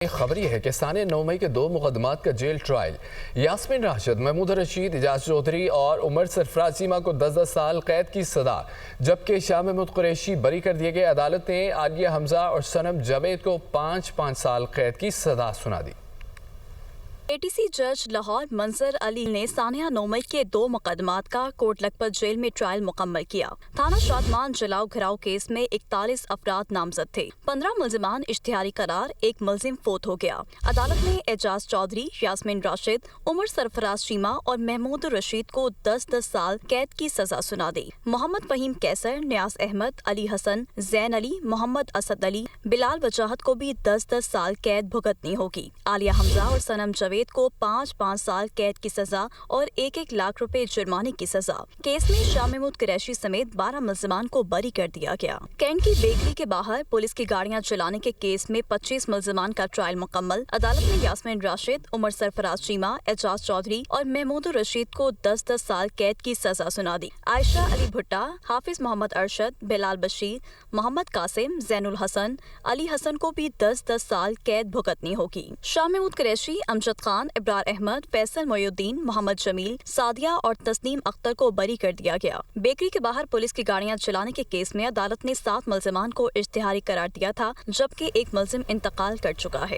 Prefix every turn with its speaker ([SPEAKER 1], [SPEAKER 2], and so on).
[SPEAKER 1] خبر یہ ہے کہ ثانیہ 9 مئی کے 2 مقدمات کا جیل ٹرائل یاسمین راشد، محمود رشید، اعجاز چودھری اور عمر سرفراز چیمہ کو 10 سال قید کی سزا، جبکہ شاہ محمود قریشی بری کر دیے گئے۔ عدالت نے عالیہ حمزہ اور صنم جاوید کو 5 سال قید کی سزا سنا دی۔
[SPEAKER 2] ATC جج لاہور منظر علی نے ثانیہ 9 مئی کے 2 مقدمات کا کوٹ لکھپت جیل میں ٹرائل مکمل کیا۔ تھانہ شادمان جلاؤ گھراؤ کیس میں 41 افراد نامزد تھے، 15 ملزمان اشتہاری قرار، ایک ملزم فوت ہو گیا۔ عدالت نے اعجاز چودھری، یاسمین راشد، عمر سرفراز چیمہ اور محمود رشید کو 10 سال قید کی سزا سنا دی۔ محمد فہیم کیسر، نیاز احمد، علی حسن، زین علی، محمد اسد علی، بلال وجاہت کو بھی 10 سال قید بھگتنی ہوگی۔ عالیہ حمزہ اور صنم جاوید کو 5 سال قید کی سزا اور 1 لاکھ روپے جرمانے کی سزا۔ کیس میں شاہ محمود قریشی سمیت 12 ملزمان کو بری کر دیا گیا۔ کینٹ کی بیکری کے باہر پولیس کی گاڑیاں جلانے کے کیس میں 25 ملزمان کا ٹرائل مکمل۔ عدالت نے یاسمین راشد، عمر سرفراز چیمہ، اعجاز چودھری اور محمود رشید کو 10 سال قید کی سزا سنا دی۔ عائشہ علی بھٹا، حافظ محمد ارشد، بلال بشیر، محمد قاسم، زین الحسن، علی حسن کو بھی 10 سال قید بھگتنی ہوگی۔ شاہ محمود قریشی، امجد خان، ابرار احمد، فیصل محی الدین، محمد جمیل، سعدیہ اور تسنیم اختر کو بری کر دیا گیا۔ بیکری کے باہر پولیس کی گاڑیاں چلانے کے کیس میں عدالت نے 7 ملزمان کو اشتہاری قرار دیا تھا، جبکہ ایک ملزم انتقال کر چکا ہے۔